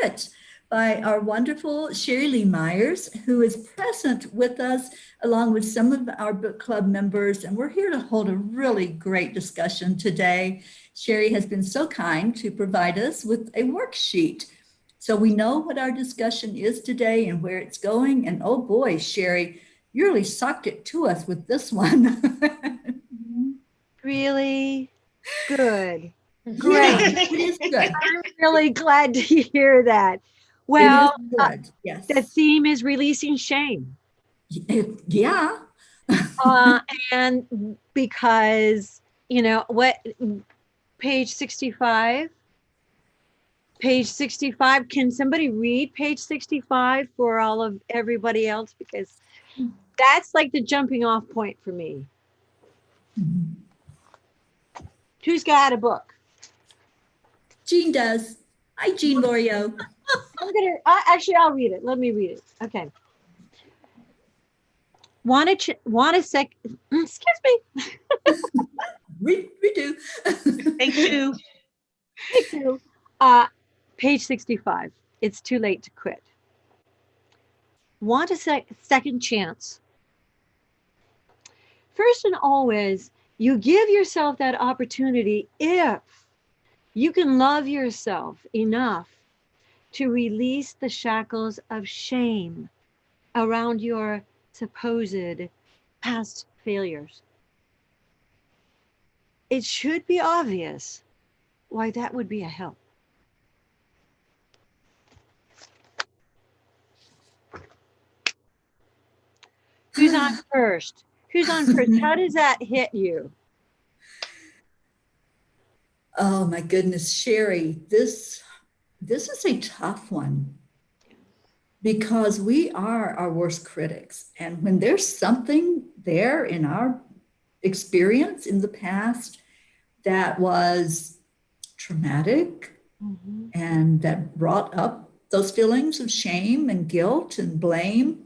Quit by our wonderful Sheri Leigh Myers, who is present with us along with some of our book club members. And we're here to hold a really great discussion today. Sheri has been so kind to provide us with a worksheet. So we know what our discussion is today and where it's going. And oh boy, Sheri, you really sucked it to us with this one. Really good. Yeah, Great. it is good. I'm really glad to hear that. It is Well, good. the Yes. theme is releasing shame. Yeah. Uh, and because, what, page 65? Page 65. Can somebody read page 65 for all of everybody else? Because that's like the jumping off point for me. Who's got a book? Jean does. Hi, Jean Lorio. Actually, I'll read it. Let me read it. Okay. Want a sec? Excuse me. We do. Thank you. Thank you. Page 65. It's too late to quit. Want a second chance? First and always, you give yourself that opportunity if you can love yourself enough to release the shackles of shame around your supposed past failures. It should be obvious why that would be a help. Who's on first? Who's on first? How does that hit you? Oh my goodness, Sheri, this is a tough one because we are our worst critics. And when there's something there in our experience in the past that was traumatic Mhm. and that brought up those feelings of shame and guilt and blame,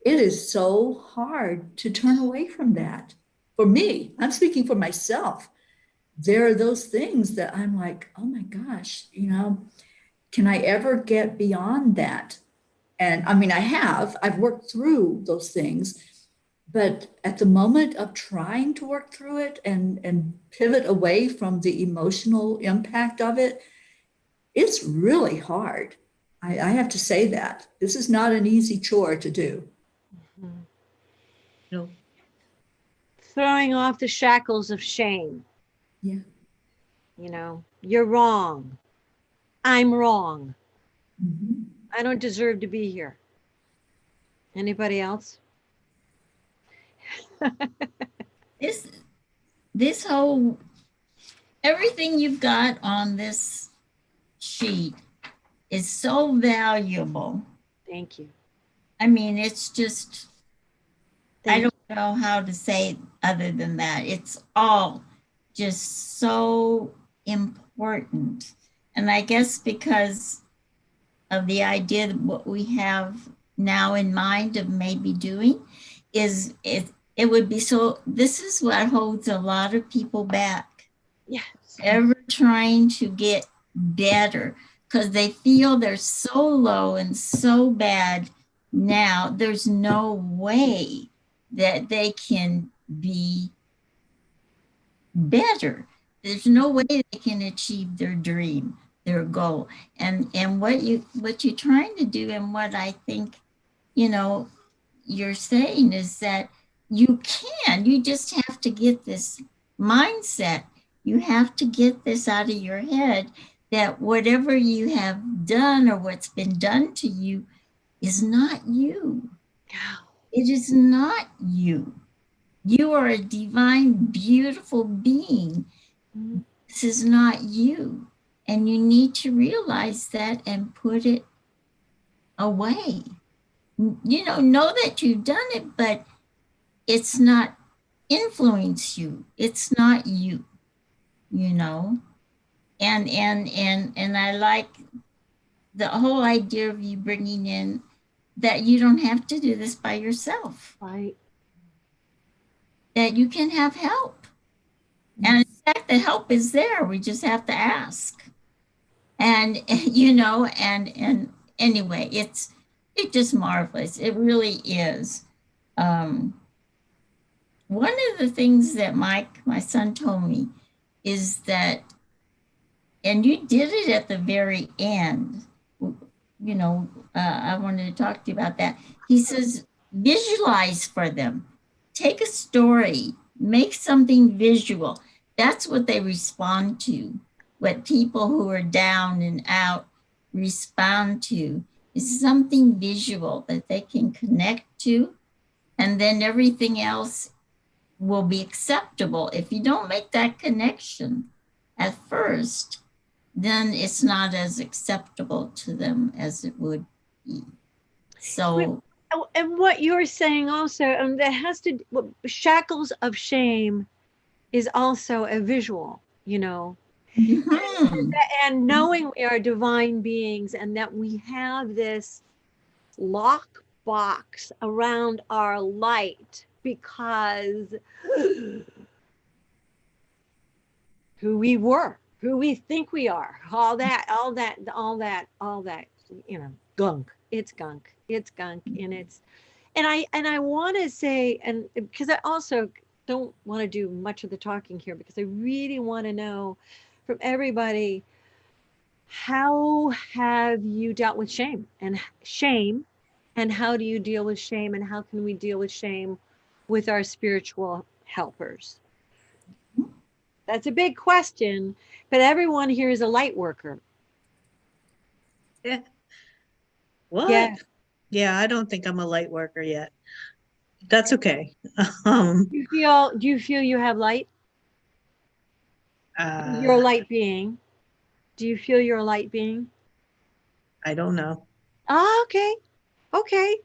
it is so hard to turn away from that. For me, I'm speaking for myself. There are those things that I'm like, oh my gosh, can I ever get beyond that? And I mean, I've worked through those things, but at the moment of trying to work through it and pivot away from the emotional impact of it, it's really hard. I have to say that. This is not an easy chore to do. Mhm. No. Throwing off the shackles of shame. Yeah. You're wrong. I'm wrong. Mhm. I don't deserve to be here. Anybody else? This this whole everything you've got on this sheet is so valuable. Thank you. I mean, it's just I Thank don't know how to say it other than that. It's all just so important. And I guess because of the idea that what we have now in mind of maybe doing is it would be so this is what holds a lot of people back you. Yes. ever trying to get better because they feel they're so low and so bad now there's no way that they can be better. There's no way they can achieve their dream, their goal. And what you're trying to do and what I think, you know, you're saying is that you just have to get this mindset. You have to get this out of your head that whatever you have done or what's been done to you is not you. It is not you. You are a divine, beautiful being. Mhm. This is not you. And you need to realize that and put it away. Know that you've done it, but it's not influence you. It's not you, you know. And I like the whole idea of you bringing in that you don't have to do this by yourself. Right. That you can have help. And in fact, the help is there. We just have to ask. And you know, and anyway, it's just marvelous. It really is. Um, One of the things that my son told me is that, and you did it at the very end. You know, I wanted to talk to you about that. He says, visualize for them. Take a story, make something visual. That's what they respond to. What people who are down and out respond to is something visual that they can connect to, and then everything else will be acceptable. If you don't make that connection at first, then it's not as acceptable to them as it would be. So, And what you're saying also, that has to, shackles of shame is also a visual, you know, mhm. and knowing we are divine beings and that we have this lock box around our light because who we were, who we think we are, all that, you know, gunk. It's gunk. It's gunk. And I want to say, and because I also don't want to do much of the talking here because I really want to know from everybody, how have you dealt with shame and how do you deal with shame and how can we deal with shame with our spiritual helpers? That's a big question, but everyone here is a light worker. Yeah. What? Yeah. Yeah, I don't think I'm a light worker yet. That's okay. Um, Do you feel you have light? You're a uh, light being. Do you feel you're a light being? I don't know. Ah, okay. Okay.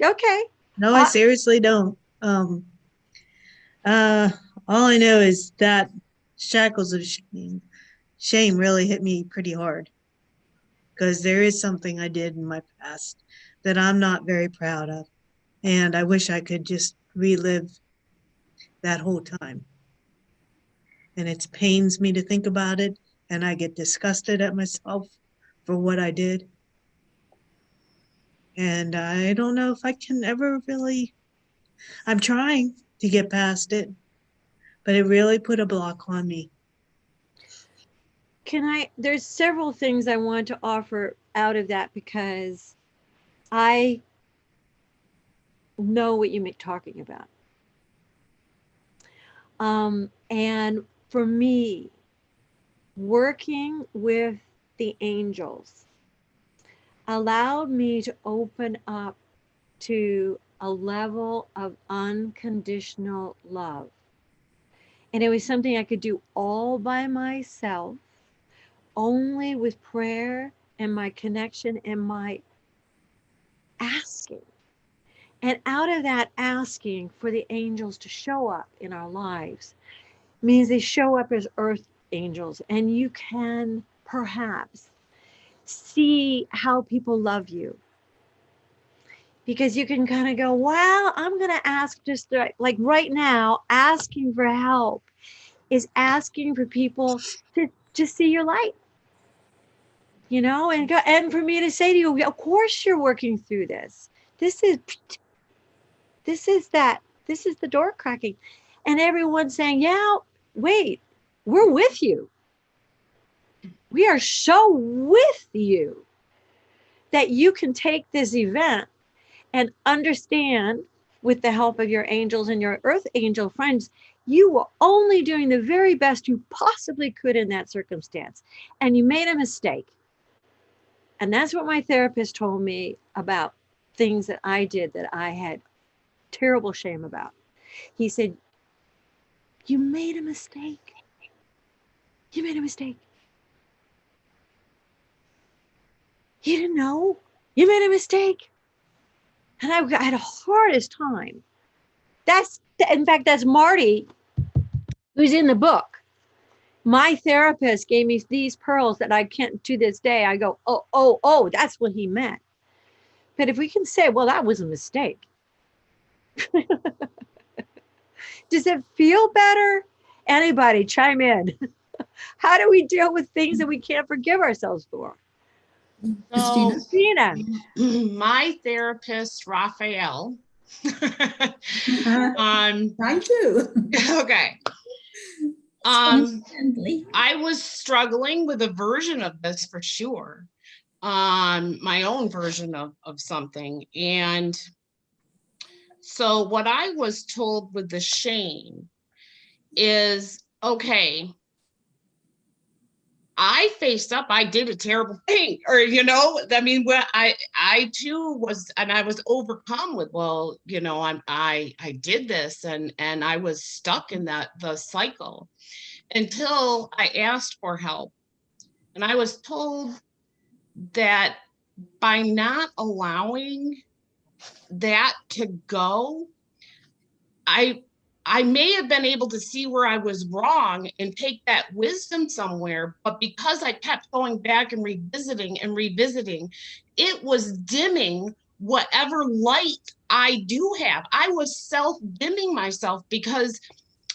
Okay. No, I Uh, seriously don't. Uh, all I know is that shackles of shame really hit me pretty hard because there is something I did in my past that I'm not very proud of. And I wish I could just relive that whole time. And it pains me to think about it. And I get disgusted at myself for what I did. And I don't know if I can ever really, I'm trying to get past it, but it really put a block on me. there's several things I want to offer out of that because I know what you're talking about. And for me, working with the angels allowed me to open up to a level of unconditional love. And it was something I could do all by myself, only with prayer and my connection and my asking. And out of that asking for the angels to show up in our lives means they show up as earth angels. And you can perhaps see how people love you because you can kind of go, well, I'm going to ask just like right now, asking for help is asking for people to just see your light, you know, and for me to say to you, of course you're working through this. This is this is the door cracking. And everyone's saying, yeah, wait, we're with you. We are so with you that you can take this event and understand with the help of your angels and your earth angel friends, you were only doing the very best you possibly could in that circumstance. And you made a mistake. And that's what my therapist told me about things that I did that I had terrible shame about. He said, you made a mistake. You made a mistake. You didn't know. You made a mistake. And I had a hardest time. In fact, that's Marty, who's in the book. My therapist gave me these pearls that I can't, to this day, I go, oh, that's what he meant. But if we can say, well, that was a mistake. Does it feel better? Anybody chime in? How do we deal with things that we can't forgive ourselves for? Christina? So Christina. my therapist, Raphael, Mine too. okay. Friendly. I was struggling with a version of this for sure. My own version of something. And so what I was told with the shame is, okay, I faced up, I did a terrible thing, or, I mean, I too was, and I was overcome with, well, I did this, and I was stuck in the cycle until I asked for help. And I was told that by not allowing that to go, I may have been able to see where I was wrong and take that wisdom somewhere, but because I kept going back and revisiting, it was dimming whatever light I do have. I was self-dimming myself because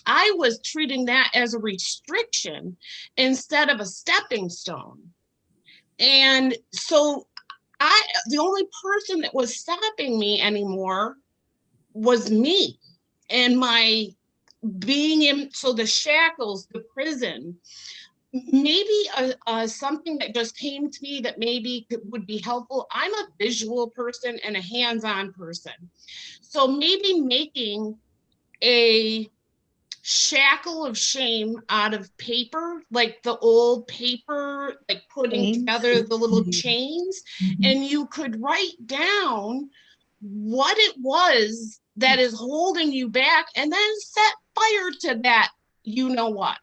I was treating that as a restriction instead of a stepping stone. And so the only person that was stopping me anymore was me and my being in. So the shackles, the prison, maybe something that just came to me that maybe would be helpful. I'm a visual person and a hands-on person. So maybe making a shackle of shame out of paper, like the old paper, like putting Chains. together the little chains, and you could write down what it was that is holding you back, and then set fire to that, what,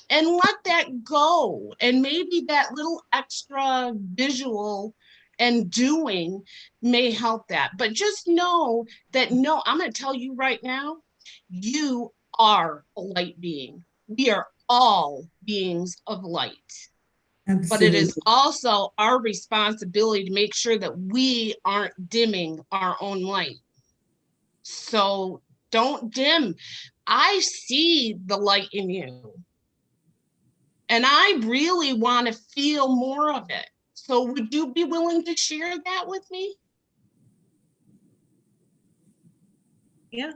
and let that go. And maybe that little extra visual and doing may help that. But just know that, no, I'm going to tell you right now, you are a light being. We are all beings of light. Absolutely. But it is also our responsibility to make sure that we aren't dimming our own light. So don't dim. I see the light in you, and I really want to feel more of it. So would you be willing to share that with me? Yeah.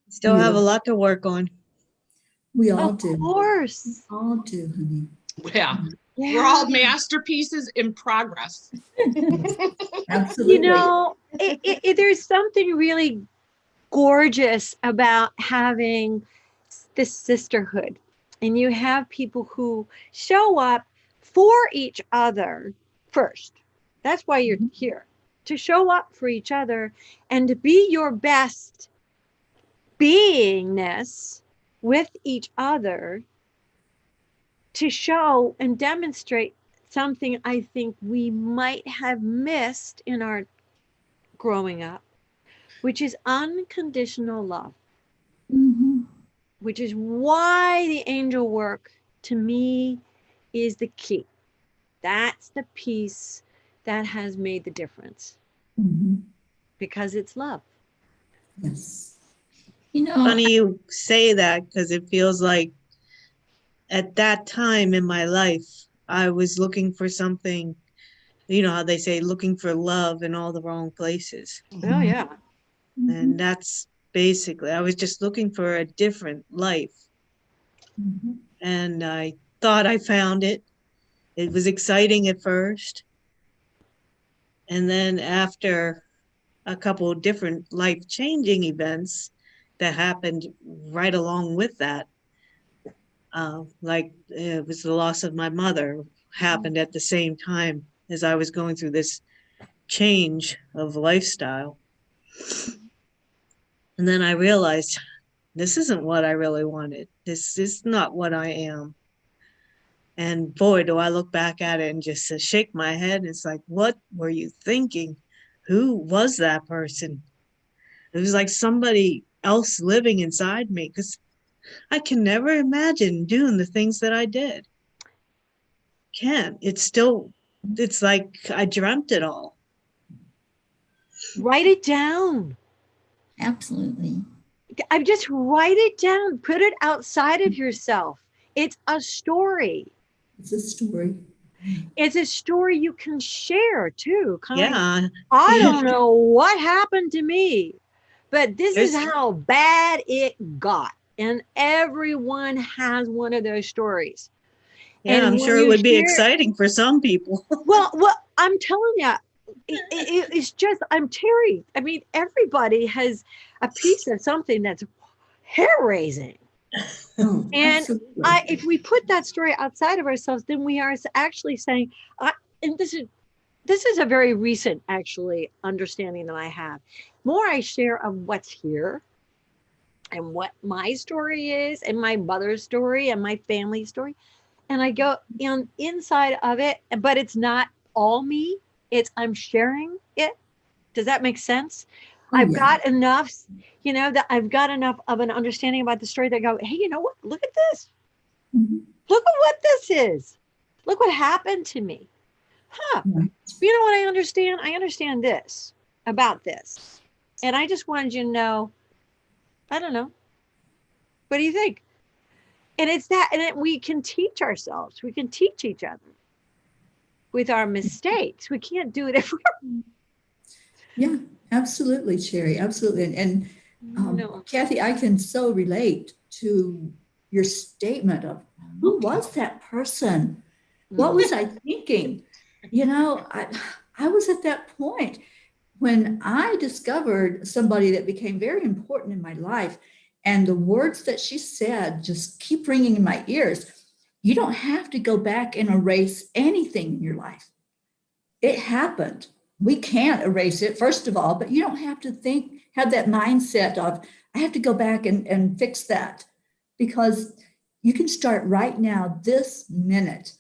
Still have a lot to work on. We all Of do. course. All do, honey. Yeah. Yeah. We're all masterpieces in progress. Absolutely. There's something really gorgeous about having this sisterhood, and you have people who show up for each other first. That's why you're here, to show up for each other and to be your best beingness with each other, to show and demonstrate something I think we might have missed in our growing up, which is unconditional love, which is why the angel work to me is the key. That's the piece that has made the difference, because it's love. Yes. Funny you say that, because it feels like at that time in my life, I was looking for something, you know how they say looking for love in all the wrong places. Oh, yeah. And that's basically, I was just looking for a different life. And I thought I found it. It was exciting at first. And then after a couple of different life-changing events that happened right along with that, like it was the loss of my mother, happened at the same time as I was going through this change of lifestyle. And then I realized this isn't what I really wanted. This is not what I am. And boy, do I look back at it and just shake my head. It's like, what were you thinking? Who was that person? It was like somebody else living inside me, because I can never imagine doing the things that I did. Can't. It's like I dreamt it all. Write it down. Absolutely. I just write it down, put it outside of yourself. It's a story. It's a story. It's a story you can share too. Kind of, Yeah. I don't know what happened to me, but this is There's- how bad it got. And everyone has one of those stories. Yeah, And I'm when sure it you would be share- exciting for some people. well, I'm telling you, it's just, I'm Terry. I mean, everybody has a piece of something that's hair raising. Oh, And absolutely. if we put that story outside of ourselves, then we are actually saying, and this is a very recent actually understanding that I have. More I share of what's here and what my story is and my mother's story and my family story. And I go inside of it, but it's not all me. It's I'm sharing it. Does that make sense? Oh, I've yeah. got enough, that I've got enough of an understanding about the story that go, hey, you know what? Look at this. Mhm. Look at what this is. Look what happened to me. Huh. Right. You know what I understand? I understand this about this. And I just wanted you to know, I don't know. What do you think? And it's that, and we can teach ourselves. We can teach each other with our mistakes. We can't do it if we're Yeah, absolutely, Sheri, absolutely. And no. Kathy, I can so relate to your statement of who was that person? What was I thinking? I was at that point when I discovered somebody that became very important in my life, and the words that she said just keep ringing in my ears. You don't have to go back and erase anything in your life. It happened. We can't erase it, first of all, but you don't have to have that mindset of, I have to go back and fix that, because you can start right now, this minute.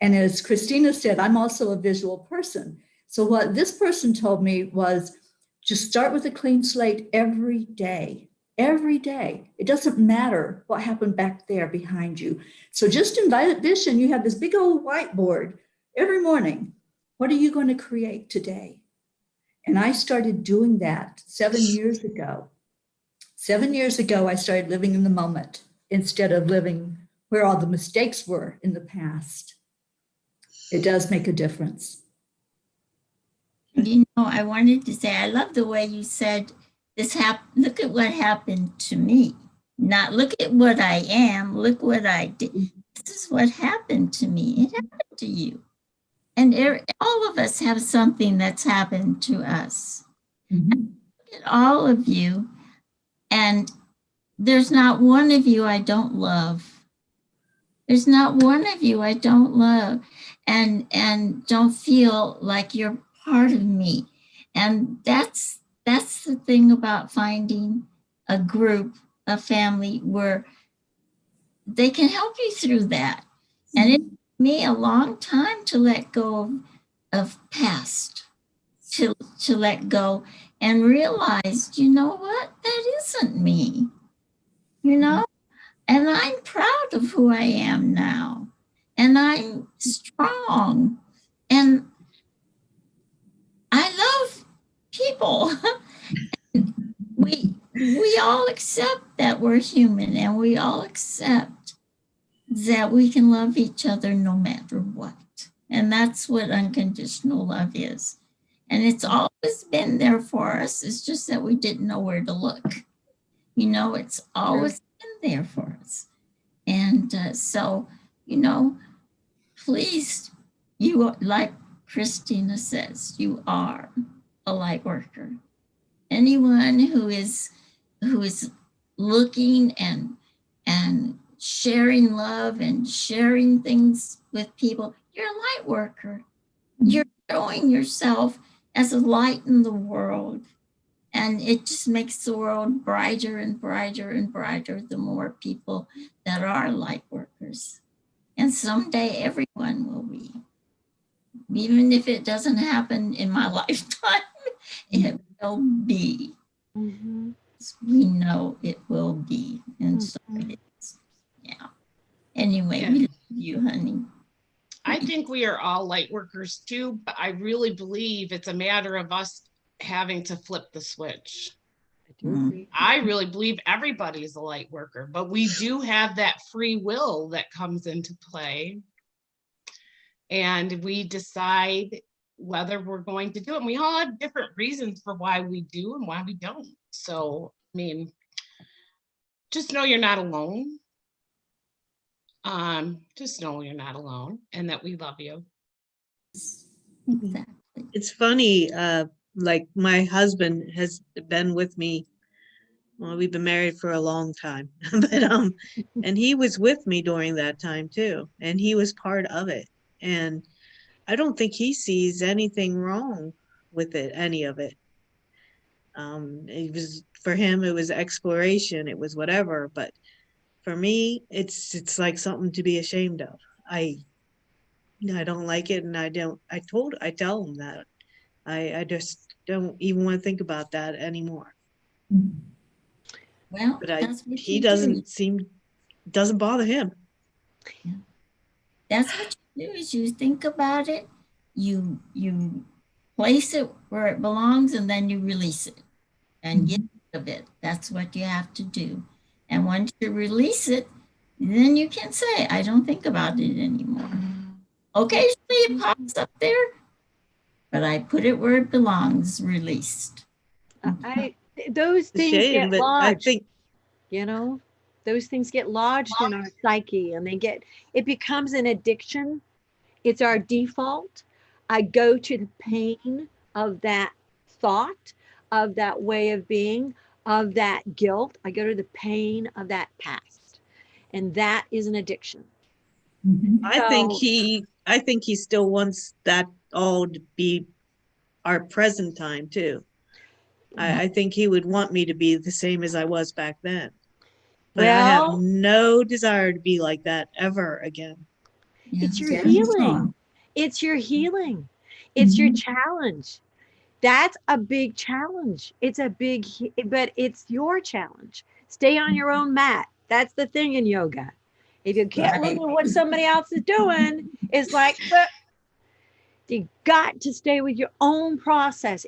And as Christina said, I'm also a visual person. So what this person told me was just start with a clean slate every day. Every day. It doesn't matter what happened back there behind you. So just envision you have this big old whiteboard every morning. What are you going to create today? And I started doing that 7 years ago. 7 years ago, I started living in the moment instead of living where all the mistakes were in the past. It does make a difference. I wanted to say, I love the way you said this happened. Look at what happened to me. Not look at what I am, look what I did. This is what happened to me. It happened to you. And all of us have something that's happened to us. Mhm. Look at all of you. And there's not one of you I don't love. There's not one of you I don't love and don't feel like you're part of me. And that's the thing about finding a group, a family where they can help you through that. And it took me a long time to let go of past, to let go and realize, you know what, that isn't me, and I'm proud of who I am now. And I'm strong. And I love people. we all accept that we're human, and we all accept that we can love each other no matter what. And that's what unconditional love is. And it's always been there for us. It's just that we didn't know where to look. It's always been there for us. And so, please, you, like Christina says, you are a light worker. Anyone who is looking and sharing love and sharing things with people, you're a light worker. You're showing yourself as a light in the world. And it just makes the world brighter and brighter and brighter the more people that are light workers. And someday everyone will be. Even if it doesn't happen in my lifetime, it will be. Mhm. We know it will be. And so it is. Yeah. Anyway, we love you, honey. I think we are all light workers too, but I really believe it's a matter of us having to flip the switch. I do Mm. agree. I really believe everybody is a light worker, but we do have that free will that comes into play. And we decide whether we're going to do it. And we all have different reasons for why we do and why we don't. So, I mean, just know you're not alone. Just know you're not alone and that we love you. Exactly. It's funny, like my husband has been with me. Well, we've been married for a long time, but and he was with me during that time too, and he was part of it. And I don't think he sees anything wrong with it, any of it. It was for him, it was exploration, it was whatever. But for me, it's like something to be ashamed of. I don't like it, and I don't. I tell him that I just don't even want to think about that anymore. Well, But that's what he you do. doesn't bother him. That's what you do is you think about it, you place it where it belongs, and then you release it and get rid of it. That's what you have to do. And once you release it, then you can say, I don't think about it anymore. Occasionally it pops up there, but I put it where it belongs, released. Those It's a things shame, get but I lodged, think you know, those things get lodged in our psyche, and it becomes an addiction. It's our default. I go to the pain of that thought, of that way of being, of that guilt. I go to the pain of that past. And that is an addiction. So, I think he still wants that all to be our present time too. I think he would want me to be the same as I was back then. But I have well, no desire to be like that ever again. it's your Yeah. healing. It's your healing. It's your challenge. That's a big challenge. It's a big, but it's your challenge. Stay on your own mat. That's the thing in yoga. If you can't look Right. at what somebody else is doing, it's like, you got to stay with your own process.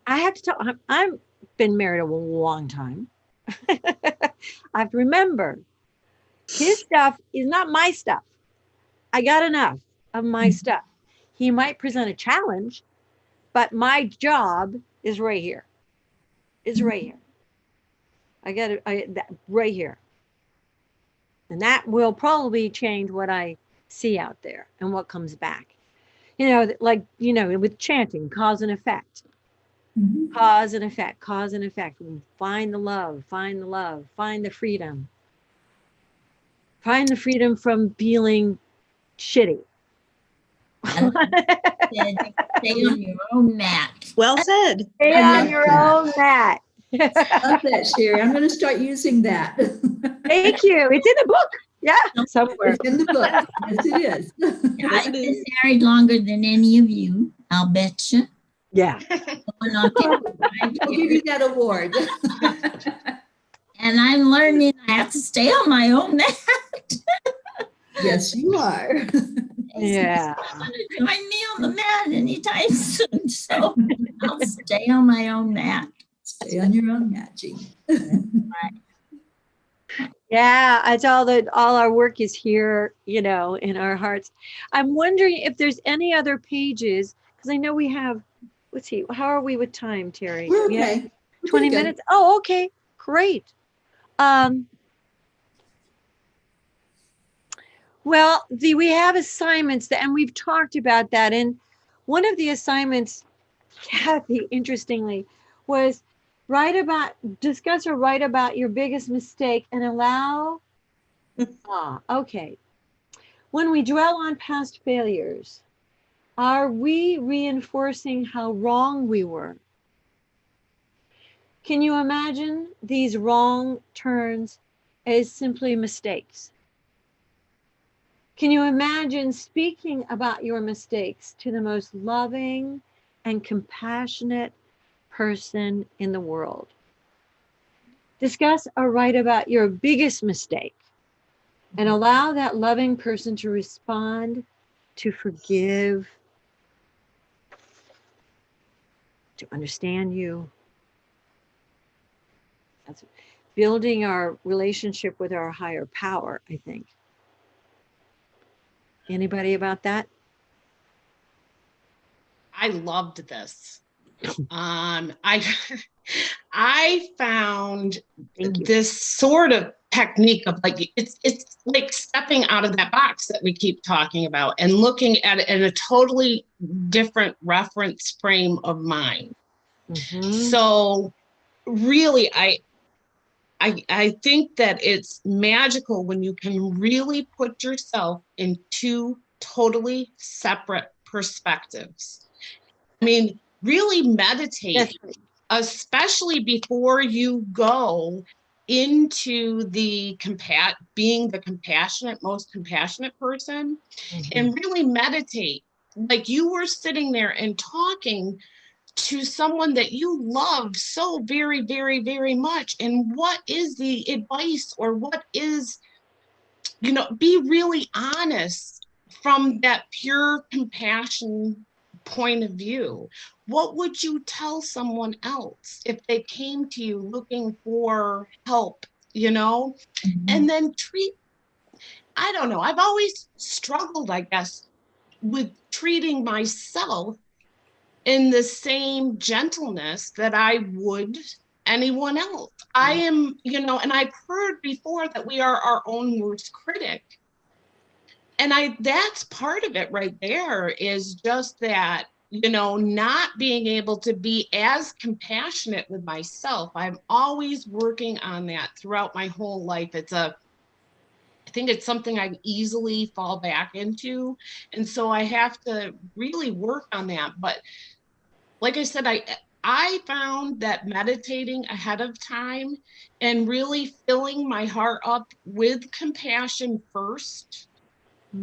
I have to tell, I've been married a long time. I have to remember his stuff is not my stuff. I got enough of my stuff. He might present a challenge, but my job is right here. It's right here. I got it right here. And that will probably change what I see out there and what comes back. You know, like, you know, with chanting, cause and effect. Cause and effect, cause and effect. Find the love, find the love, find the freedom. Find the freedom from feeling shitty. Said, stay on your own mat. Well said. Stay I on love your that. own mat. Love that, Sheri. I'm going to start using that. Thank you. It's in the book. Yeah, somewhere. It's in the book. Yes, it is. I've been married longer than any of you, I'll bet you. Yeah. Going on 55 We'll give years. you that award. And I'm learning I have to stay on my own mat. Yes, you are. Yeah. Not going to join me on the mat anytime soon. So I'll stay on my own mat. Stay on your own mat, Jean. Yeah, it's all our work is here, you know, in our hearts. I'm wondering if there's any other pages, because I know we have, let's see, how are we with time, Terry? We're We have okay. We're 20 pretty good. minutes. Oh, okay, great. Well, we have assignments and we've talked about that. And one of the assignments, Kathy, interestingly, was discuss or write about your biggest mistake and allow, okay. When we dwell on past failures, are we reinforcing how wrong we were? Can you imagine these wrong turns as simply mistakes? Can you imagine speaking about your mistakes to the most loving and compassionate person in the world? Discuss or write about your biggest mistake and allow that loving person to respond, to forgive, to understand you, That's building our relationship with our higher power, I think. Anybody about that? I loved this. I I found Thank you. this sort of technique of like it's like stepping out of that box that we keep talking about and looking at it in a totally different reference frame of mind. Mhm. So really, I think that it's magical when you can really put yourself in two totally separate perspectives. I mean, really meditate, That's right. especially before you go into the being the compassionate, most compassionate person, and really meditate. Like you were sitting there and talking to someone that you love so very, very, very much. And what is the advice, or what is, be really honest from that pure compassion point of view. What would you tell someone else if they came to you looking for help, and then I don't know, I've always struggled, I guess, with treating myself in the same gentleness that I would anyone else. I am, and I've heard before that we are our own worst critic. And that's part of it right there, is just that, not being able to be as compassionate with myself. I'm always working on that throughout my whole life. I think it's something I easily fall back into. And so I have to really work on that. But like I said, I found that meditating ahead of time and really filling my heart up with compassion first,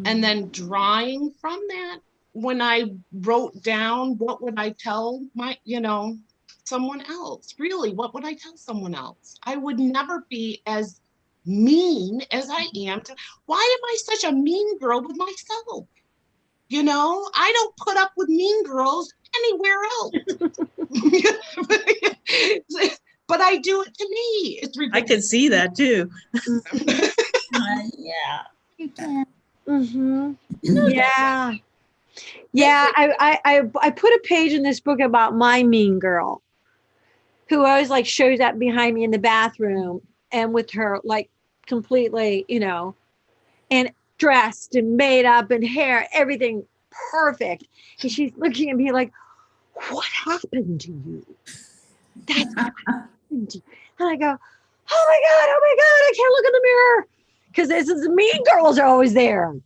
and then drawing from that, when I wrote down what would I tell someone else, really, what would I tell someone else? I would never be as mean as I am why am I such a mean girl with myself? I don't put up with mean girls anywhere else. But I do it to me. It's I could see that too. Yeah, you can. Mm-hmm. Yeah. Yeah. I put a page in this book about my mean girl, who always like shows up behind me in the bathroom and with her like completely, and dressed and made up and hair, everything perfect. And she's looking at me like, what happened to you? That's what happened to you. And I go, oh my God, I can't look in the mirror. Because this is the mean girls are always there. And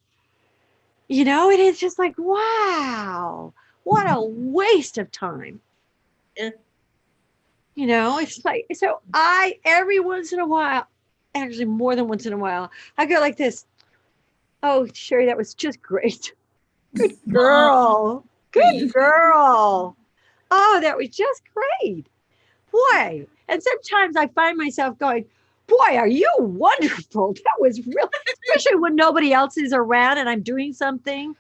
it's just like, wow, what a waste of time. Yeah. It's like, so every once in a while, actually more than once in a while, I go like this. Oh, Sheri, that was just great. Good girl. Good girl. Oh, that was just great. Boy. And sometimes I find myself going, boy, are you wonderful. That was really, especially when nobody else is around and I'm doing something,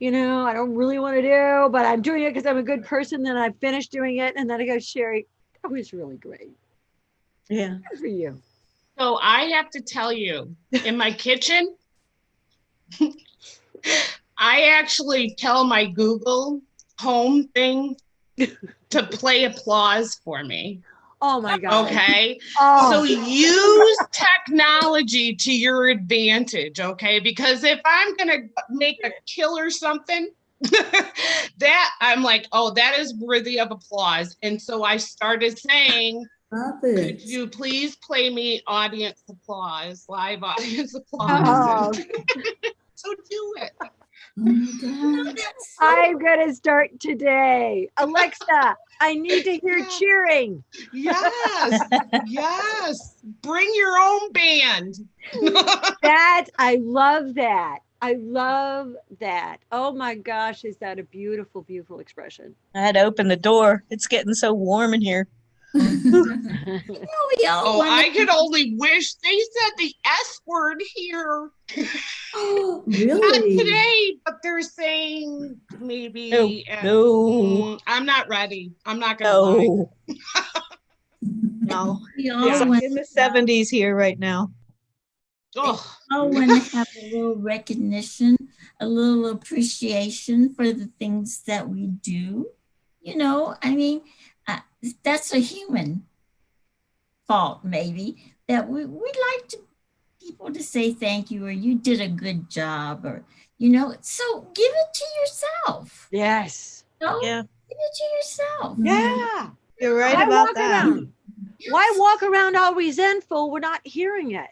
I don't really want to do, but I'm doing it because I'm a good person. Then I finish doing it. And then I go, Sheri, that was really great. Yeah. Good for you. So I have to tell you, in my kitchen, I actually tell my Google Home thing to play applause for me. Oh my God. Okay. Oh. So use technology to your advantage. Okay. Because if I'm going to make a killer something, that I'm like, oh, that is worthy of applause. And so I started saying, Love it. could you please play me audience applause, live audience applause? Oh. So do it. Oh my God. I'm going to start today. Alexa, I need to hear Yeah. cheering. Yes. Yes. Bring your own band. I love that. I love that. Oh my gosh, is that a beautiful, beautiful expression? I had to open the door. It's getting so warm in here. We all Oh, want I could only wish they said the S word here. Oh, Not really? today, but they're saying maybe. No. I'm not ready. I'm not going to lie. No. No. We all Yeah. want, In the 70s here right now. Oh, all want to have a little recognition, a little appreciation for the things that we do. You know, I mean, uh, that's a human fault, maybe, that we'd like to people to say thank you or you did a good job or, you know, so give it to yourself. Yes. You know, Yeah, give it to yourself. Yeah. you're right Why about walk that. around? Why walk around all resentful? We're not hearing it.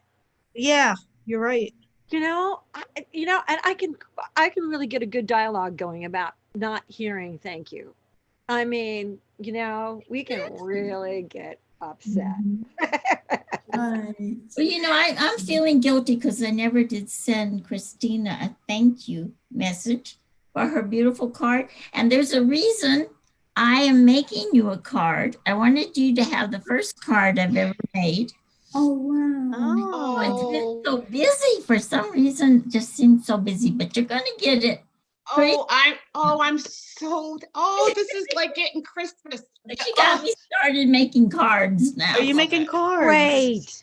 Yeah, you're right. And I can really get a good dialogue going about not hearing thank you. I mean, we can really get upset. Right. Well, you know, I'm feeling guilty because I never did send Christina a thank you message for her beautiful card. And there's a reason I am making you a card. I wanted you to have the first card I've ever made. Oh, wow. Oh, it's been oh, so busy for some reason, just seems so busy, but you're going to get it. this is like getting Christmas. She got me started making cards now. Are you love making it. cards? Great.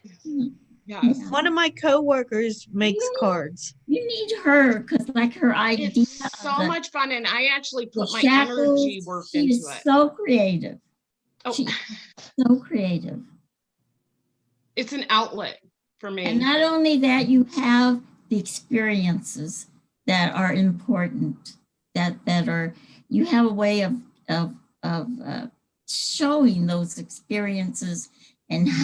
Yes. One of my coworkers makes cards. You need her because, like, her idea It's so of much fun. And I actually the put my shackles, energy work she into is it. so creative. Oh, She so creative. it's an outlet for me. And not only that, you have the experiences that are important, that are, you have a way of showing those experiences and how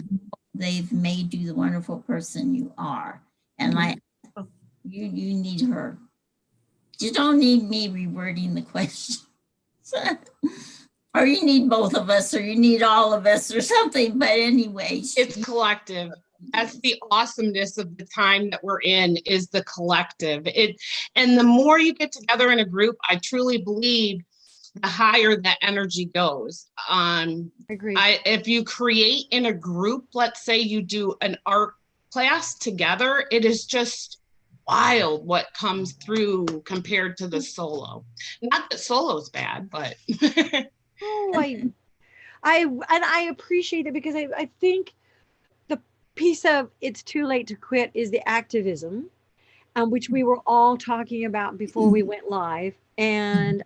they've made you the wonderful person you are. And like, you need her. You don't need me rewording the question. Or you need both of us, or you need all of us, or something. But anyway, It's collective. That's the awesomeness of the time that we're in, is the collective. And the more you get together in a group, I truly believe the higher that energy goes. Agreed. If you create in a group, let's say you do an art class together, it is just wild what comes through compared to the solo. Not that solo's bad, but Oh, I appreciate it because I think the piece of it's too late to quit is the activism, which we were all talking about before we went live. And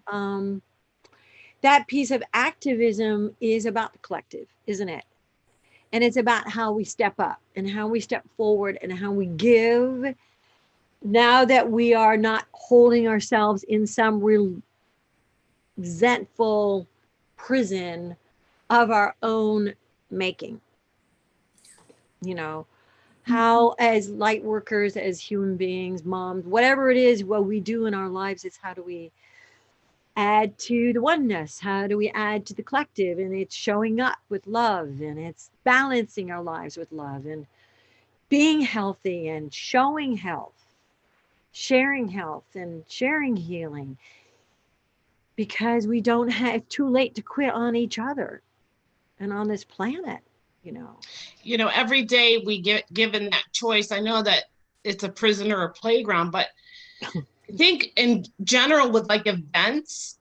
that piece of activism is about the collective, isn't it? And it's about how we step up and how we step forward and how we give now that we are not holding ourselves in some resentful prison of our own making. How as light workers, as human beings, moms, whatever it is, what we do in our lives is how do we add to the oneness? How do we add to the collective? And it's showing up with love, and it's balancing our lives with love, and being healthy and showing health, sharing health and sharing healing, because we don't have too late to quit on each other and on this planet. Every day we get given that choice. I know that it's a prison or a playground, but I think in general with like events,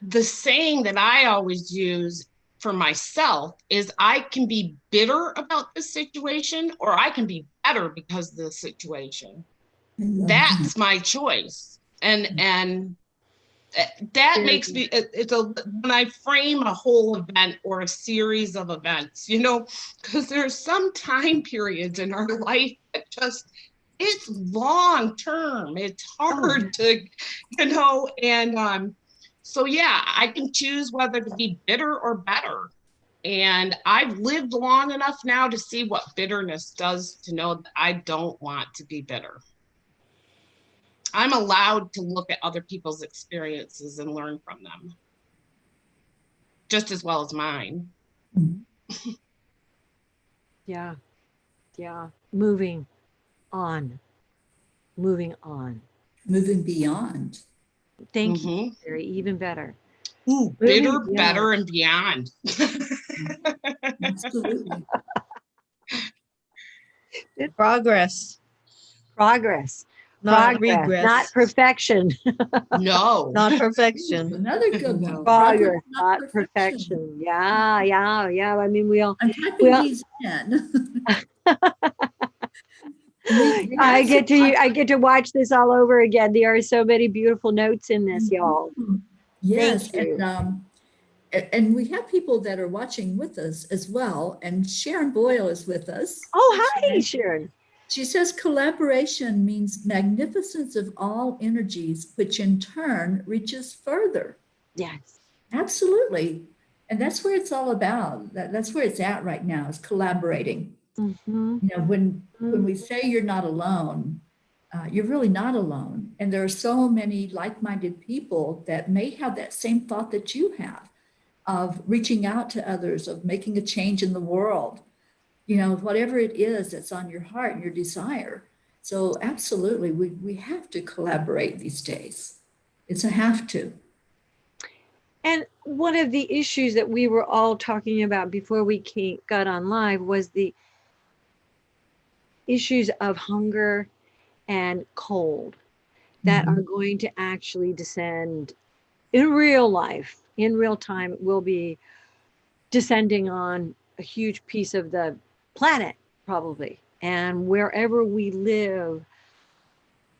the saying that I always use for myself is I can be bitter about this situation, or I can be better because of the situation. That's my choice. And that makes me, when I frame a whole event or a series of events, because there's some time periods in our life that it's long term. It's hard to, and so yeah, I can choose whether to be bitter or better. And I've lived long enough now to see what bitterness does, to know that I don't want to be bitter. I'm allowed to look at other people's experiences and learn from them just as well as mine. Yeah. Moving on. Moving beyond. Thank you, Sheri. Even better. Ooh, bitter, better, and beyond. Absolutely. Progress. not Progress, regress, not perfection. No. not perfection. Another good one. No. Progress, Progress, not not perfection. perfection. Yeah, yeah, yeah. I mean, I'm we typing all, these in. We I have some get to watch this all over again. There are so many beautiful notes in this, y'all. Yes, Thank you. and we have people that are watching with us as well. And Sharon Boyle is with us. Oh, hi, And Sharon. she says collaboration means magnificence of all energies, which in turn reaches further. Yes. Absolutely. And that's where it's all about. That's where it's at right now, is collaborating. Mm-hmm. You know, when we say you're not alone, you're really not alone. And there are so many like-minded people that may have that same thought that you have of reaching out to others, of making a change in the world, you know, whatever it is that's on your heart and your desire. So absolutely, we have to collaborate these days. It's a have to. And one of the issues that we were all talking about before we got on live was the issues of hunger and cold that are going to actually descend in real life, in real time, will be descending on a huge piece of the planet, probably. And wherever we live,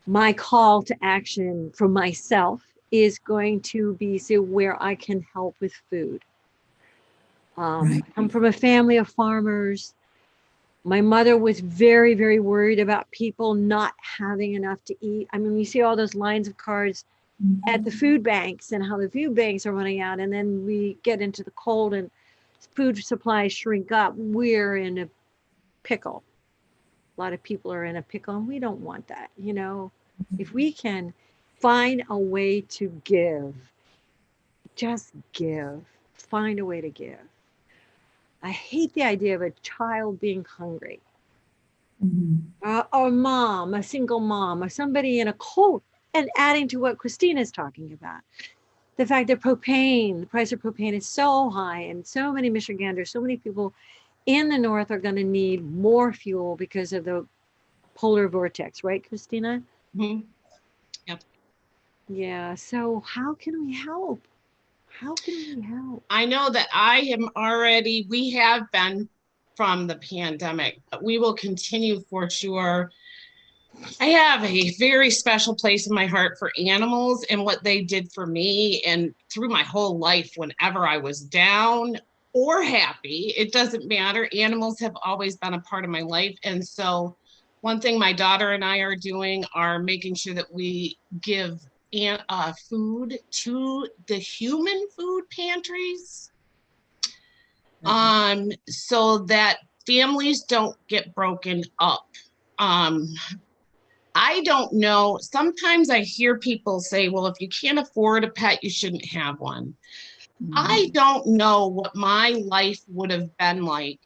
my call to action for myself is going to be see where I can help with food. Right. I'm from a family of farmers. My mother was very, very worried about people not having enough to eat. I mean, we see all those lines of cards at the food banks and how the food banks are running out. And then we get into the cold and food supplies shrink up. We're in a pickle. A lot of people are in a pickle, and we don't want that. You know, if we can find a way to give, just give, find a way to give. I hate the idea of a child being hungry. Or a mom, a single mom, or somebody in a cold, and adding to what Christina's talking about. The fact that the price of propane is so high, and so many Michiganders, so many people in the north are going to need more fuel because of the polar vortex, right, Christina? Mhm. Yep. Yeah. So how can we help? How can we help? I know that we have been from the pandemic, but we will continue for sure. I have a very special place in my heart for animals and what they did for me. And through my whole life, whenever I was down or happy, it doesn't matter. Animals have always been a part of my life. And so, one thing my daughter and I are doing are making sure that we give food to the human food pantries, so that families don't get broken up. Um, I don't know. Sometimes I hear people say, well, if you can't afford a pet, you shouldn't have one. I don't know what my life would have been like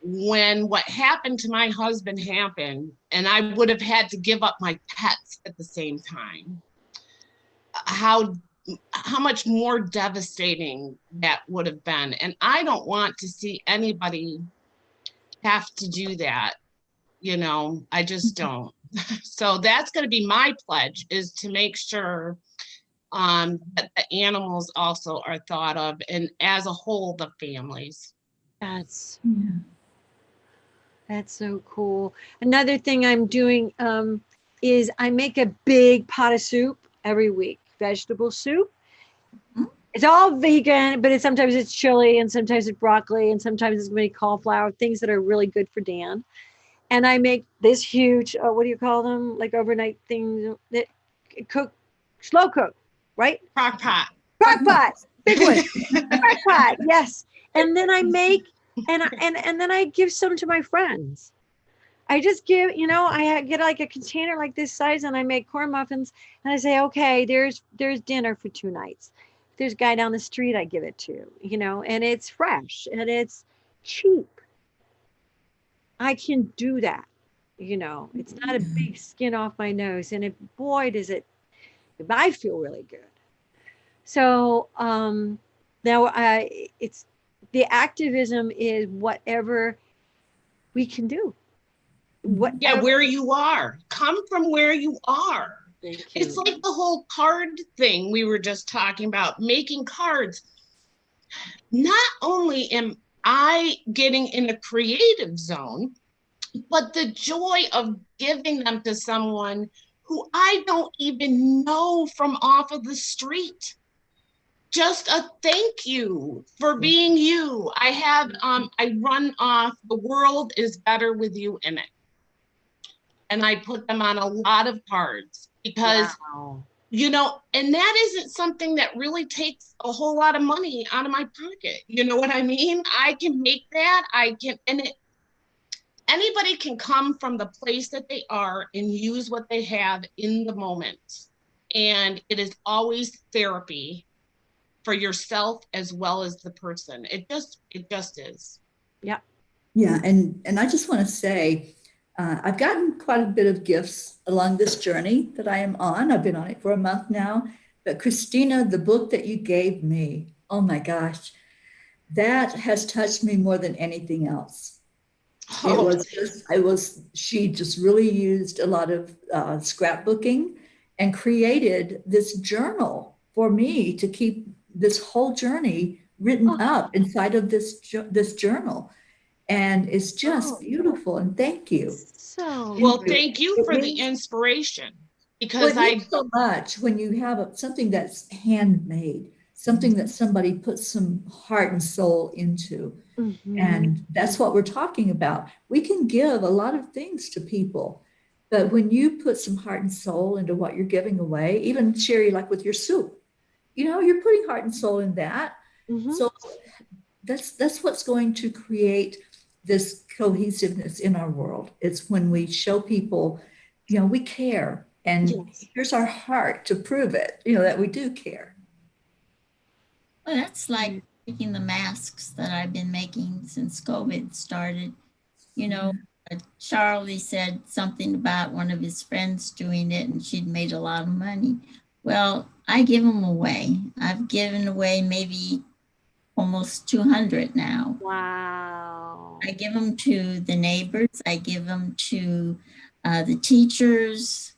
when what happened to my husband happened, and I would have had to give up my pets at the same time. How much more devastating that would have been. And I don't want to see anybody have to do that. You know, I just don't. So that's going to be my pledge, is to make sure that the animals also are thought of, and as a whole, the families. That's so cool. Another thing I'm doing is I make a big pot of soup every week, vegetable soup. It's all vegan, but sometimes it's chili, and sometimes it's broccoli, and sometimes it's going to be cauliflower, things that are really good for Dan. And I make this huge, what do you call them? Like overnight things that cook, slow cook, right? Crock pot. Crock pot, big one. Crock pot, yes. And then I make, and then I give some to my friends. I just give, I get like a container like this size, and I make corn muffins, and I say, okay, there's dinner for 2 nights. If there's a guy down the street, I give it to, and it's fresh and it's cheap. I can do that. It's not a big skin off my nose. And boy, does it, if I feel really good. So now the activism is whatever we can do. What? Yeah, where you are. Come from where you are. Thank It's you. like the whole card thing we were just talking about, making cards. Not only am I getting in a creative zone, but the joy of giving them to someone who I don't even know from off of the street. Just a thank you for being you. I run off The World is Better with You in it. And I put them on a lot of cards because, Wow. and that isn't something that really takes a whole lot of money out of my pocket. You know what I mean? I can make that. Anybody can come from the place that they are and use what they have in the moment. And it is always therapy for yourself as well as the person. It just is. Yeah. Yeah, and I just want to say, I've gotten quite a bit of gifts along this journey that I am on. I've been on it for a month now. But Christina, the book that you gave me, oh my gosh, that has touched me more than anything else. It Oh, was just, I was, she just really used a lot of scrapbooking and created this journal for me to keep this whole journey written Oh, up inside of this journal. And it's just oh, beautiful. And thank you. so And well, great. thank you it for the means, inspiration well, because it means so much when you have something that's handmade, something that somebody puts some heart and soul into. Mhm. And that's what we're talking about. We can give a lot of things to people, but when you put some heart and soul into what you're giving away, even Sherry, like with your soup, you're putting heart and soul in that. Mhm. So that's what's going to create this cohesiveness in our world. It's when we show people, we care, and Yes. here's our heart to prove it, that we do care. Well, that's like Right. making the masks that I've been making since COVID started. You know, Charlie said something about one of his friends doing it and she'd made a lot of money. Well, I give them away. I've given away maybe almost 200 now. Wow. I give them to the neighbors, I give them to the teachers,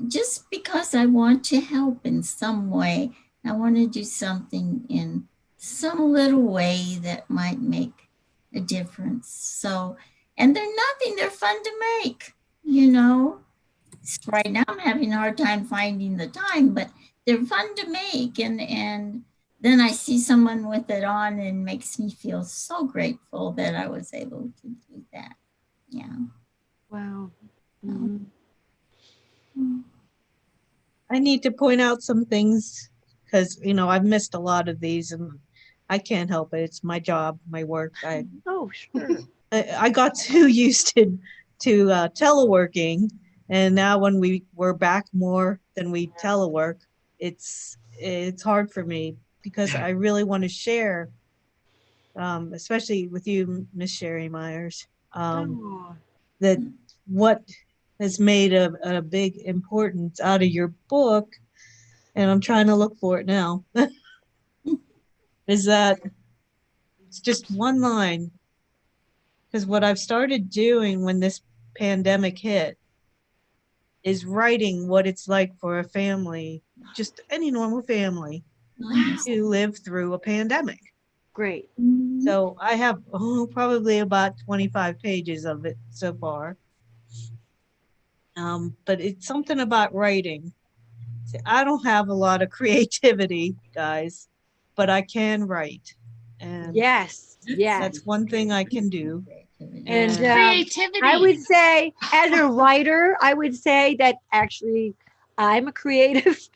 just because I want to help in some way. I want to do something in some little way that might make a difference. So, and they're nothing, they're fun to make. Right now I'm having a hard time finding the time, but they're fun to make. And then I see someone with it on and makes me feel so grateful that I was able to do that. Yeah. Wow. Mhm. I need to point out some things because, I've missed a lot of these and I can't help it. It's my job, my work. Oh, sure. I got too used to teleworking, and now when we're back more than we telework, it's hard for me because I really want to share, especially with you, Miss Sheri Myers, Oh, that what has made a big importance out of your book, and I'm trying to look for it now, is that it's just one line. Because what I've started doing when this pandemic hit is writing what it's like for a family, just any normal family, Nice. to live through a pandemic. great. So I have probably about 25 pages of it so far. But it's something about writing. See, I don't have a lot of creativity, guys, but I can write. And Yes. Yes. that's one thing I can do. And And I would creativity. say, as a writer, I would say that actually I'm a creative.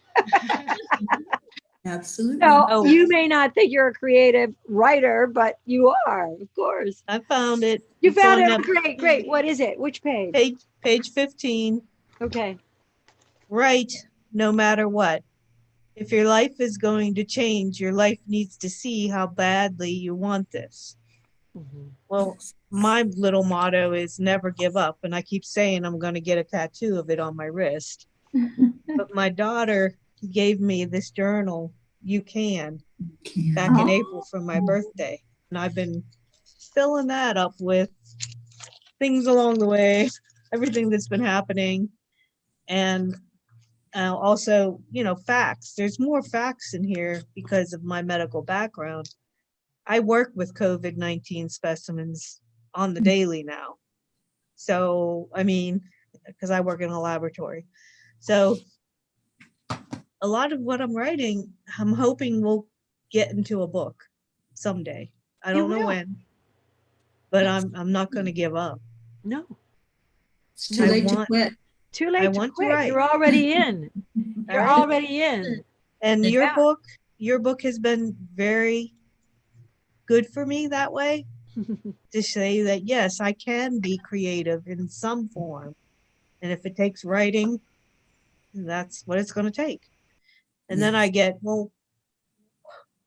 Absolutely. So Oh, you may not think you're a creative writer, but you are, of course. I found it. You It's found on it. the Great, great. What is it? Which page? page 15. Okay. Write no matter what. If your life is going to change, your life needs to see how badly you want this. Mhm. Well, my little motto is never give up. And I keep saying I'm going to get a tattoo of it on my wrist. But my daughter gave me this journal, You Can, back in Oh. April for my birthday. And I've been filling that up with things along the way, everything that's been happening. And also, facts. There's more facts in here because of my medical background. I work with COVID-19 specimens on the daily now. So, I mean, because I work in a laboratory. So a lot of what I'm writing, I'm hoping will get into a book someday. I don't know will. when, but I'm not going to give up. No, It's too I late to want- quit. too I late to want to quit. write. You're already in. You're Right. already in. And Yeah. your book has been very good for me that way, to say that yes, I can be creative in some form. And if it takes writing, that's what it's going to take. And then I get, well,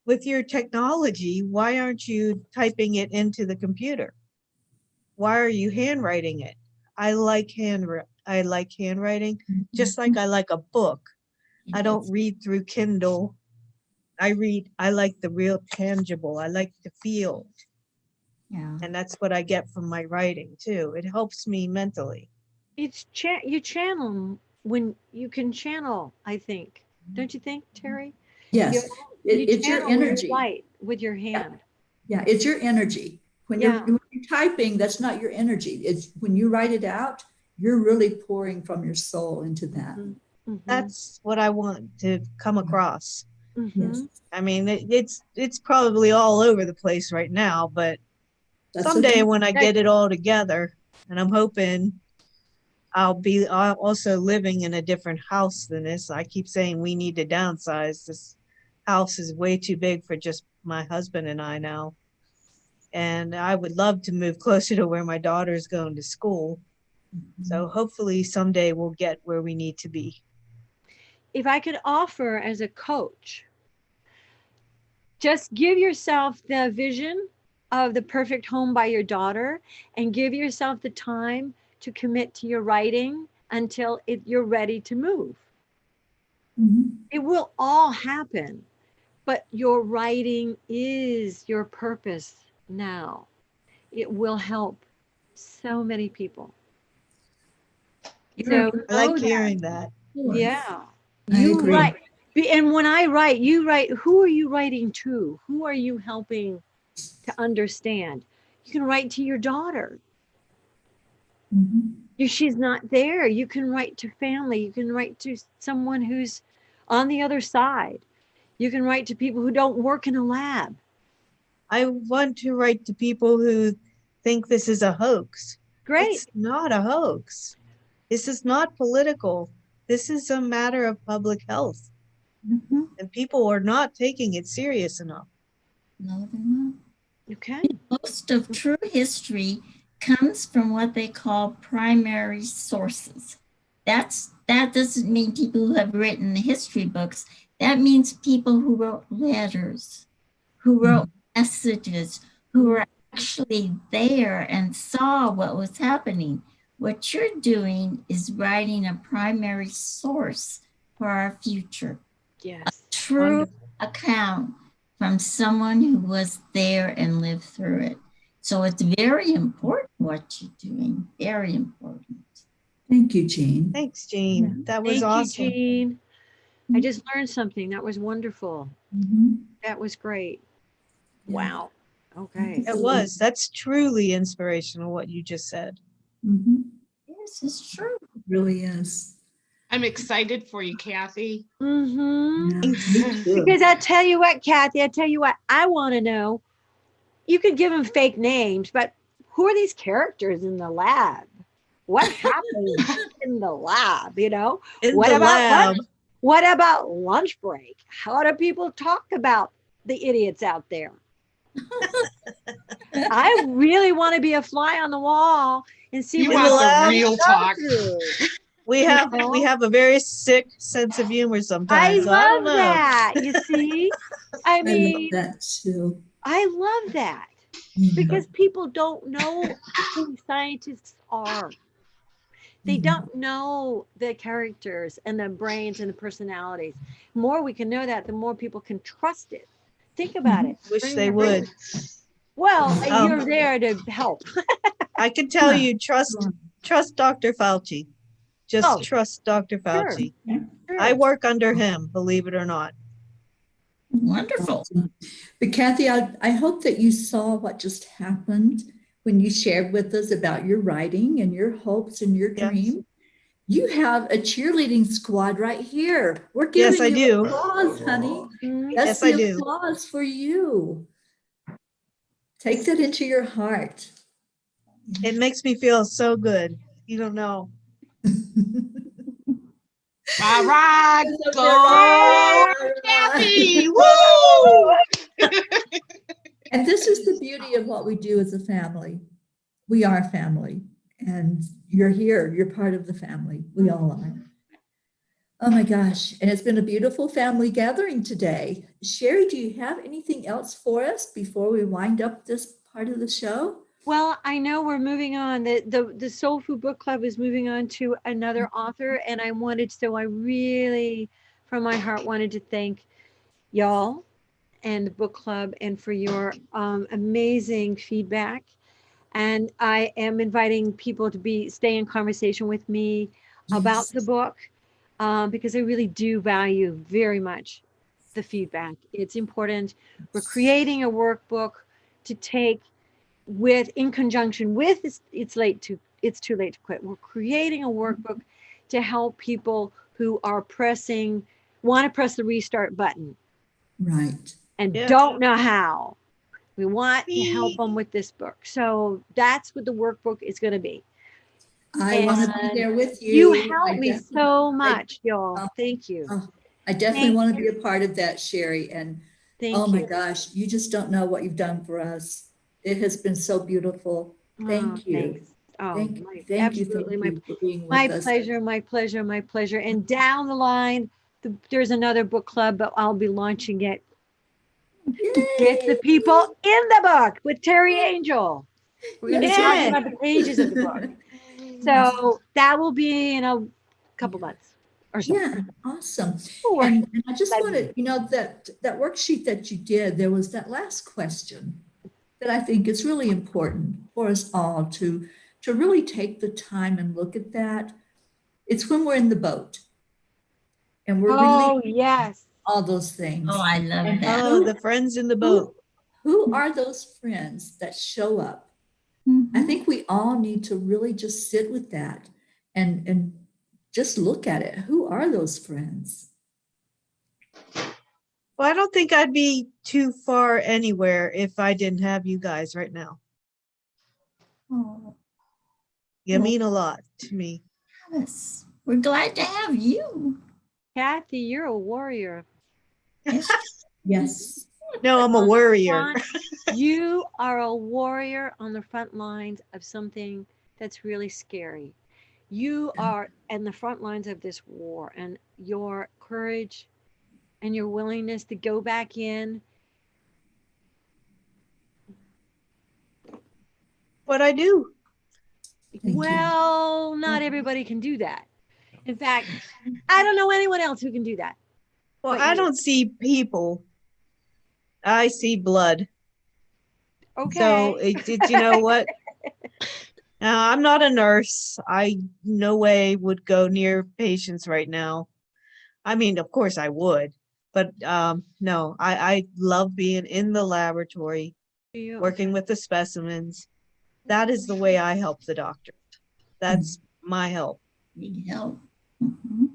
with your technology, why aren't you typing it into the computer? Why are you handwriting it? I like handwriting, just like I like a book. I don't read through Kindle. I like the real tangible. I like to feel. Yeah. And that's what I get from my writing too. It helps me mentally. It's you channel when you can channel, I think. Don't you think, Terry? Yes, You it's your channel when you energy. write with your hand. Yeah, it's your energy. When Yeah. you're typing, that's not your energy. It's when you write it out, you're really pouring from your soul into that. Mhm. That's what I want to come across. Mhm. Yes, I mean, it's probably all over the place right now, but that's someday okay. when I get it all together, and I'm hoping I'll be also living in a different house than this. I keep saying we need to downsize. This house is way too big for just my husband and I now. And I would love to move closer to where my daughter's going to school. So hopefully someday we'll get where we need to be. If I could offer as a coach, just give yourself the vision of the perfect home by your daughter and give yourself the time to commit to your writing until you're ready to move. Mhm. It will all happen, but your writing is your purpose now. It will help so many people. So I like know that. hearing that. Yeah. I You agree. write. And when I write, you write, who are you writing to? Who are you helping to understand? You can write to your daughter. Mhm. If she's not there, you can write to family. You can write to someone who's on the other side. You can write to people who don't work in a lab. I want to write to people who think this is a hoax. Great. It's not a hoax. This is not political. This is a matter of public health. Mhm. And people are not taking it serious enough. No, they're not. Okay. Most of true history comes from what they call primary sources. That doesn't mean people who have written history books. That means people who wrote letters, who wrote messages, who were actually there and saw what was happening. What you're doing is writing a primary source for our future. Yes. True Wonderful. account from someone who was there and lived through it. So it's very important what you're doing. Very important. Thank you, Jean. Thanks, Jean. Yeah. That was Thank awesome. you, Jean. I just learned something. That was wonderful. Mhm. That was great. Yeah. Wow. Okay. It was. That's truly inspirational what you just said. Mhm. Yes, it's true. It really is. I'm excited for you, Kathy. Mm-hmm. Yeah, me too. Because I tell you what, Kathy, I tell you what, I want to know. You could give them fake names, but who are these characters in the lab? What happens in the lab? You know, In what the about lab. lunch? What about lunch break? How do people talk about the idiots out there? I really want to be a fly on the wall and see You what In the want the lab? real go talk. through. We have a very sick sense of humor I sometimes. So I don't love know. that. You see, I I love mean, that too. I love that Yeah. because people don't know who scientists are. They Mhm. don't know the characters and the brains and the personalities. The more we can know that, the more people can trust it. Think about it. Wish Bring they your would. brain. Well, Um, you're there to help. I can tell Yeah. you, trust Dr. Fauci. Just Oh, trust Dr. sure. Fauci. Sure. I work under him, believe it or not. Wonderful. But Kathy, I hope that you saw what just happened when you shared with us about your writing and your hopes and your Yes. dream. You have a cheerleading squad right here. We're Yes, giving I you do. applause, honey. Mhm. That's Yes, I the do. applause for you. Take that into your heart. It makes me feel so good. You don't know. All right, So go good. Kathy! Woo! And this is the beauty of what we do as a family. We are family, and you're here. You're part of the family. We all are. Oh my gosh. And it's been a beautiful family gathering today. Sheri, do you have anything else for us before we wind up this part of the show? Well, I know we're moving on. The Soul Food Book Club is moving on to another author, and I really, from my heart, wanted to thank y'all and the book club and for your amazing feedback. And I am inviting people to stay in conversation with me about the book because I really do value very much the feedback. It's important. We're creating a workbook to take in conjunction with it's too late to quit. We're creating a workbook to help people who are want to press the restart button Right. and Yeah. don't know how. We want to help them with this book. So that's what the workbook is going to be. I want to be And there with you you. help me so much, y'all. oh, Thank you. I definitely Thank want to be a part of that, Sheri. And oh Thank my you. gosh, you just don't know what you've done for us. It has been so beautiful. Thank you. Thanks. Oh, Thank you absolutely. for being My with us. pleasure, my pleasure, my pleasure. And down the line, there's another book club, but I'll be launching it to get the people in the book with Terry Angel. We're going to be talking Yeah. about the pages of the book. So that will be in a couple months or so. Yeah, awesome. Or- And I just Love want to, that worksheet that you did, there was that last question that I think is really important for us all to really take the time and look at that. It's when we're in the boat and we're really Oh, yes. all those things. Oh, I love And that. Oh, the friends in the boat. who are those friends that show up? I think we all need to really just sit with that and just look at it. Who are those friends? Well, I don't think I'd be too far anywhere if I didn't have you guys right now. Oh, You mean a lot to me. yes. We're glad to have you. Kathy, you're a warrior. Yes. No, I'm a worrier. You are a warrior on the front lines of something that's really scary. You are in the front lines of this war, and your courage and your willingness to go back in. What I do. Well, not everybody can do that. In fact, I don't know anyone else who can do that. Well, But I you. don't see people. I see blood. Okay. So you know what? I'm not a nurse. I no way would go near patients right now. I mean, of course I would, but no, I love being in the laboratory, working with the specimens. That is the way I help the doctor. That's my help. Big help.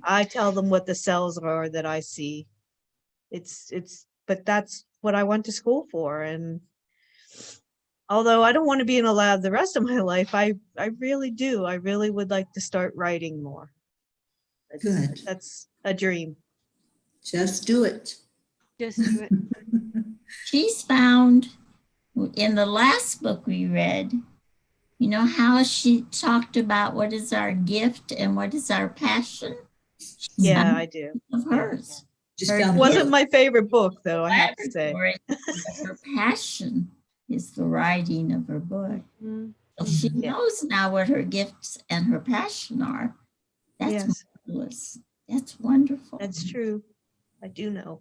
I tell them what the cells are that I see. But that's what I went to school for. And although I don't want to be in a lab the rest of my life, I really do. I really would like to start writing more. Good. That's a dream. Just do it. Just do it. She's found in the last book we read, you know how she talked about what is our gift and what is our passion? Yeah, I do. Of hers. Just Her found Wasn't it. my favorite book, though, I have to say. laboratory, but her passion is the writing of her book. Mm. So she Yeah. knows now what her gifts and her passion are. That's Yes, marvelous. That's wonderful. that's true. I do know.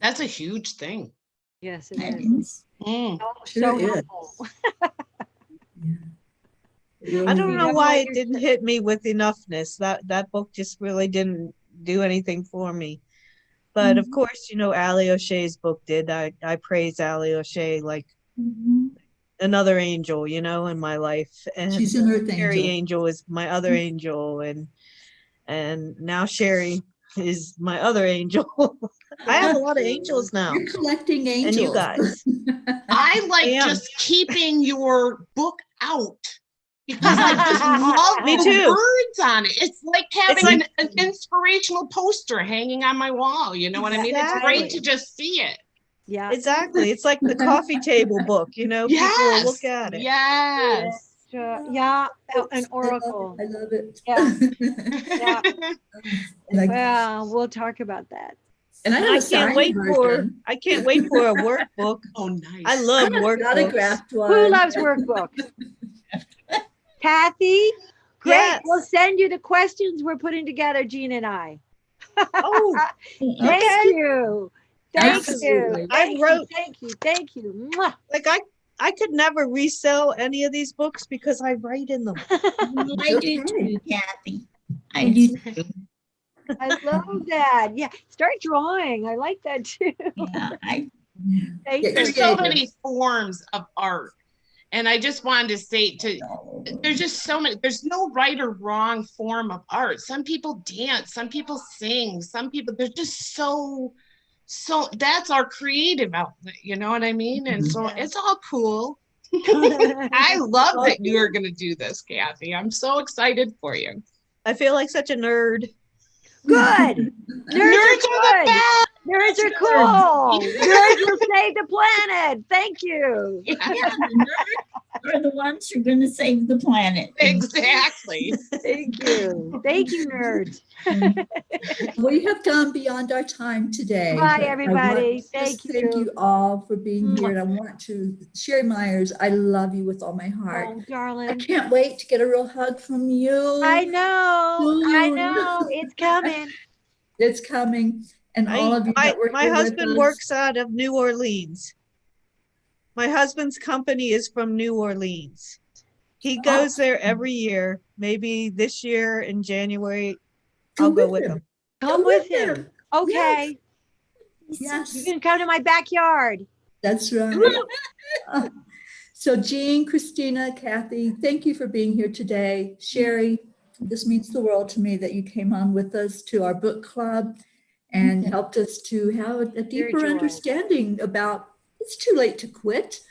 That's a huge thing. Yes, it That is. is. Mm. So, Sure so is. helpful. It I really don't is. know know why what, it didn't hit me with enoughness. That book just really didn't do anything for me. But of course, Ali O'Shea's book did. I praise Ali O'Shea like Mhm. another angel, in my life. She's And an earth Sheri angel. Angel is my other angel, and now Sheri is my other angel. I have a lot of angels now, You're collecting angels. and you guys. I like am. just keeping your book out because I just love Me the too. words on it. It's like having like- an inspirational poster hanging on my wall. You know what I mean? It's great to Exactly. just see it. Yeah. Exactly. It's like the coffee table book, people will Yes. look at it. Yes. Yeah. An oracle. I love it. Yeah. Yeah. And I, Well, we'll talk about that. and I And have I a can't signed wait version. I can't wait for a workbook. Oh, nice. I love I have workbooks. autographed one. Who loves workbooks? Kathy? Great. Yes. We'll send you the questions we're putting together, Jean and I. Oh, Thank okay. you. Thank Absolutely. you. I Thank you. wrote- Thank you. Thank you. Mwah. like I could never resell any of these books because I write in them. I do Okay. too, Kathy. I do too. I love that. Yeah. Start drawing. I like that too. Yeah, Thank Get you. There's so creative. many forms of art. And I just wanted to say there's just so many, there's no right or wrong form of art. Some people dance, some people sing, some people, there's just so that's our creative outlet, you know what I mean? And so it's all cool. I love that you are going to do this, Kathy. I'm so excited for you. I feel like such a nerd. Good. Nerds are good. Nerds are cool. Nerds will save the planet. Thank you. yeah, the nerds are the ones who are going to save the planet. Exactly. Thank you. Thank you, nerds. We have gone beyond our time today. Bye, but I everybody. want to Thank just Thank you. you all for being here. Mwah. And I want to, Sheri Myers, I love you with all my heart. Oh, I darling. can't wait to get a real hug from you. I know. I Soon. know. It's coming. It's coming. And all of you that were My here with husband us. works out of New Orleans. My husband's company is from New Orleans. He goes there every year. Maybe this year in January, I'll go with him. Come with him. Okay. Yes, You can come to my backyard. that's right. So Jean, Christina, Kathy, thank you for being here today. Sheri, this means the world to me that you came on with us to our book club and helped us to have a deeper joy. understanding about it's too late to quit.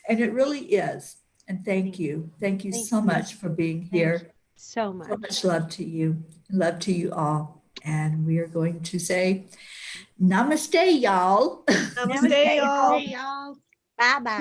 And it really is. And thank you. Thank you Thank so you. much for being here. So So much. much love to you. Love to you all. And we are going to say namaste, y'all. Namaste, y'all. Hey, y'all. Bye-bye.